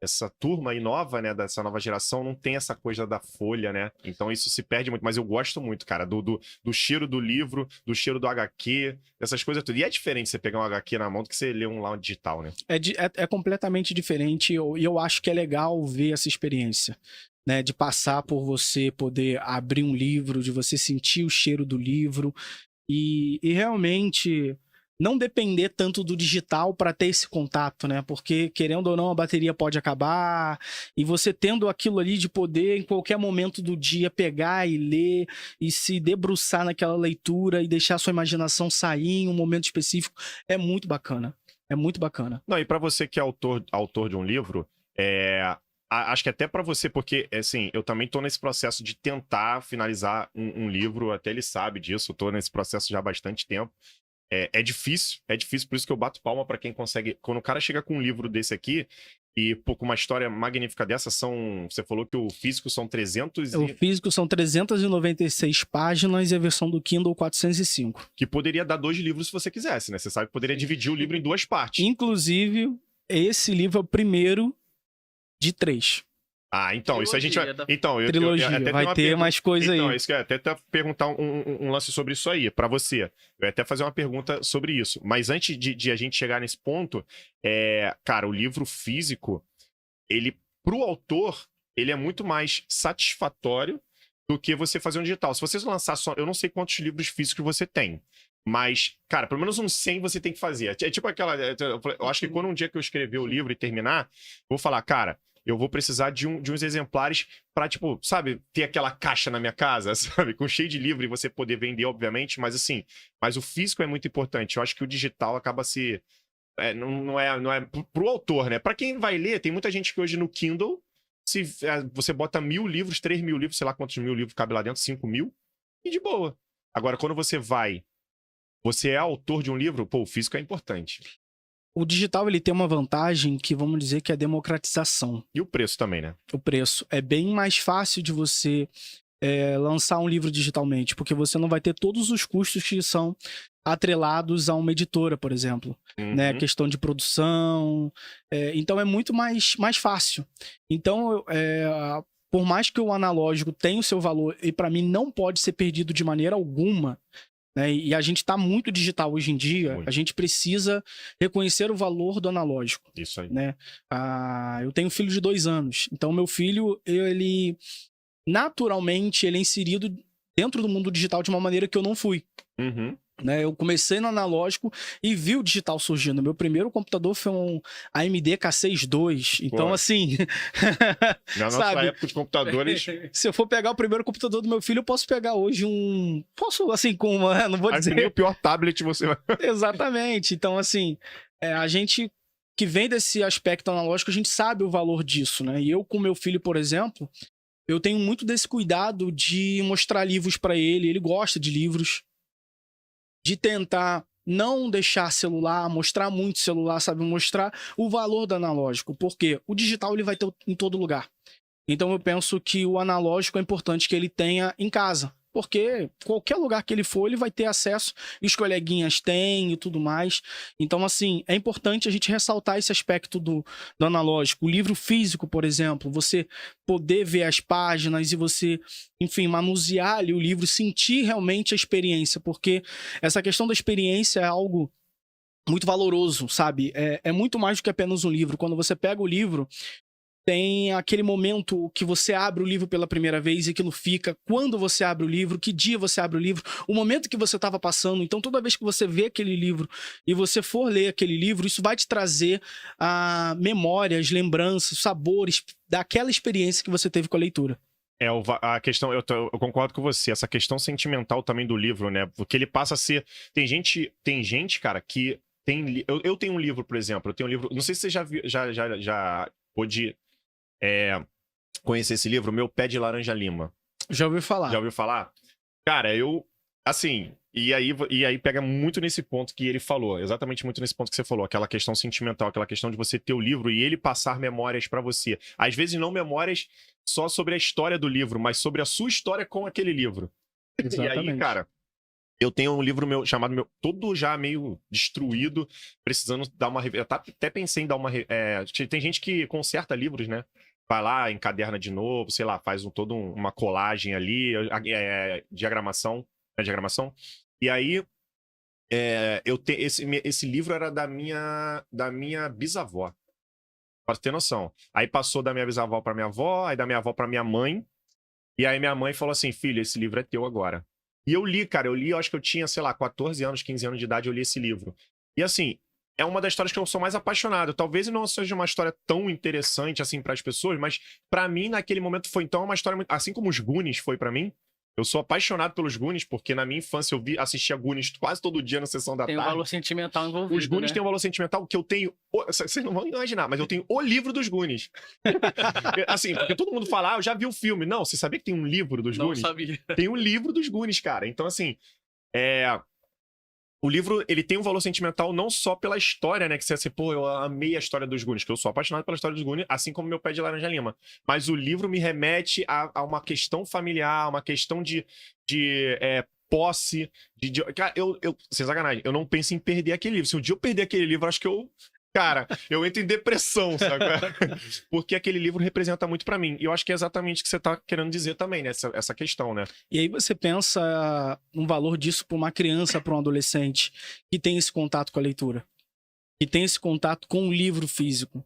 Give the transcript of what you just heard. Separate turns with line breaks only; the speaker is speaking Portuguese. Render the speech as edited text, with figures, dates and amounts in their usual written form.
essa turma aí nova, né, dessa nova geração, não tem essa coisa da folha, né? Então isso se perde muito. Mas eu gosto muito, cara, do cheiro do livro, do cheiro do HQ, dessas coisas tudo. E é diferente você pegar um HQ na mão do que você ler um lá digital, né?
É completamente diferente e eu acho que é legal ver essa experiência, né? De passar por você poder abrir um livro, de você sentir o cheiro do livro e realmente não depender tanto do digital para ter esse contato, né? Porque, querendo ou não, a bateria pode acabar e você tendo aquilo ali de poder, em qualquer momento do dia, pegar e ler e se debruçar naquela leitura e deixar a sua imaginação sair em um momento específico, é muito bacana. É muito bacana.
Não, e pra você que é autor de um livro, acho que até pra você, porque, assim, eu também tô nesse processo de tentar finalizar um livro, até ele sabe disso, eu tô nesse processo já há bastante tempo. É difícil, por isso que eu bato palma pra quem consegue. Quando o cara chega com um livro desse aqui, e pô, com uma história magnífica dessa, você falou que o físico são 300
O
e...
físico são 396 páginas e a versão do Kindle 405.
Que poderia dar 2 livros se você quisesse, né? Você sabe que poderia dividir o livro em 2 partes.
Inclusive, esse livro é o primeiro de 3.
Ah, então, isso a gente vai...
Trilogia
Então,
Trilogia,
até
vai
tenho uma
ter mais coisa
então,
aí.
isso que eu ia até perguntar um lance sobre isso aí, pra você. Eu ia até fazer uma pergunta sobre isso. Mas antes de a gente chegar nesse ponto, cara, o livro físico, ele, pro autor, ele é muito mais satisfatório do que você fazer um digital. Se você lançar só... Eu não sei quantos livros físicos você tem. Mas, cara, pelo menos uns 100 você tem que fazer. É tipo aquela... Eu acho que quando um dia que eu escrever o livro e terminar, vou falar, cara, eu vou precisar de uns exemplares pra, tipo, sabe, ter aquela caixa na minha casa, sabe? Com cheio de livro e você poder vender, obviamente, mas assim... Mas o físico é muito importante. Eu acho que o digital acaba se... não é pro autor, né? Pra quem vai ler, tem muita gente que hoje no Kindle, se você bota 1.000 livros, 3.000 livros, sei lá quantos mil livros cabe lá dentro, 5.000, e de boa. Agora, quando você é autor de um livro, pô, o físico é importante.
O digital ele tem uma vantagem que vamos dizer que é a democratização.
E o preço também, né?
O preço é bem mais fácil de você lançar um livro digitalmente, porque você não vai ter todos os custos que são atrelados a uma editora, por exemplo, né? Questão de produção, então é muito mais fácil. Então, por mais que o analógico tenha o seu valor e para mim não pode ser perdido de maneira alguma, né? E a gente está muito digital hoje em dia,
Muito.
a gente precisa reconhecer o valor do analógico.
Isso aí.
Né? Eu tenho um filho de 2 anos, então meu filho, ele naturalmente ele é inserido dentro do mundo digital de uma maneira que eu não fui. Né? Eu comecei no analógico e vi o digital surgindo. Meu primeiro computador foi um AMD K6 II. Então, assim...
Na nossa
sabe?
época, os computadores...
Se eu for pegar o primeiro computador do meu filho, eu posso pegar hoje um... Posso, assim, com uma... Não vou dizer...
Nem o pior tablet você vai...
Exatamente. Então, assim, a gente que vem desse aspecto analógico, a gente sabe o valor disso, né? E eu, com meu filho, por exemplo, eu tenho muito desse cuidado de mostrar livros para ele. Ele gosta de livros. De tentar não deixar celular, mostrar muito celular, sabe? Mostrar o valor do analógico. Porque o digital ele vai ter em todo lugar. Então eu penso que o analógico é importante que ele tenha em casa. Porque qualquer lugar que ele for, ele vai ter acesso, e os coleguinhas têm e tudo mais. Então, assim, é importante a gente ressaltar esse aspecto do analógico. O livro físico, por exemplo, você poder ver as páginas e você, enfim, manusear ali o livro, sentir realmente a experiência. Porque essa questão da experiência é algo muito valoroso, sabe? É muito mais do que apenas um livro. Quando você pega o livro... Tem aquele momento que você abre o livro pela primeira vez e aquilo fica. Quando você abre o livro, que dia você abre o livro, o momento que você estava passando. Então, toda vez que você vê aquele livro e você for ler aquele livro, isso vai te trazer memórias, lembranças, sabores daquela experiência que você teve com a leitura.
A questão, eu concordo com você, essa questão sentimental também do livro, né? Porque ele passa a ser... Tem gente, cara, que tem... Eu tenho um livro, por exemplo, eu tenho um livro... Não sei se você já pôde... conhecer esse livro, Meu Pé de Laranja Lima.
Já ouviu falar?
Já ouviu falar? Cara, assim, e aí pega muito nesse ponto que ele falou, exatamente muito nesse ponto que você falou, aquela questão sentimental, aquela questão de você ter o livro e ele passar memórias pra você. Às vezes não memórias só sobre a história do livro, mas sobre a sua história com aquele livro.
Exatamente.
E aí, cara, Eu tenho um livro meu chamado meu, todo já meio destruído, precisando dar uma. Eu até pensei em dar uma. Tem gente que conserta livros, né? Vai lá, encaderna de novo, sei lá, faz uma colagem ali, diagramação. É diagramação. E aí, esse livro era da minha bisavó. Pra ter noção. Aí passou da minha bisavó pra minha avó, aí da minha avó pra minha mãe. E aí minha mãe falou assim: filho, esse livro é teu agora. E eu li, cara, eu acho que eu tinha, sei lá, 14 anos, 15 anos de idade, eu li esse livro. E assim, é uma das histórias que eu sou mais apaixonado. Talvez não seja uma história tão interessante assim para as pessoas, mas pra mim naquele momento foi então uma história assim como os Goonies foi pra mim. Eu sou apaixonado pelos Goonies, porque na minha infância eu assistia Goonies quase todo dia na sessão da
Tem um
tarde.
valor sentimental envolvido,
Os Goonies
né?
têm um valor sentimental que eu tenho. Vocês não vão imaginar, mas eu tenho o livro dos Goonies. Assim, porque todo mundo fala, eu já vi o filme. Não, você sabia que tem um livro dos
Não
Goonies?
sabia.
Tem um livro dos Goonies, cara. Então, assim, o livro, ele tem um valor sentimental não só pela história, né? Que você, pô, eu amei a história dos Goonies, que eu sou apaixonado pela história dos Goonies, assim como meu pé de laranja lima. Mas o livro me remete a uma questão familiar, uma questão de posse. Cara, sem sacanagem, eu não penso em perder aquele livro. Se um dia eu perder aquele livro, acho que cara, eu entro em depressão, sabe? Porque aquele livro representa muito pra mim. E eu acho que é exatamente o que você tá querendo dizer também, né? Essa questão, né?
E aí você pensa um valor disso para uma criança, para um adolescente que tem esse contato com a leitura, que tem esse contato com o livro físico.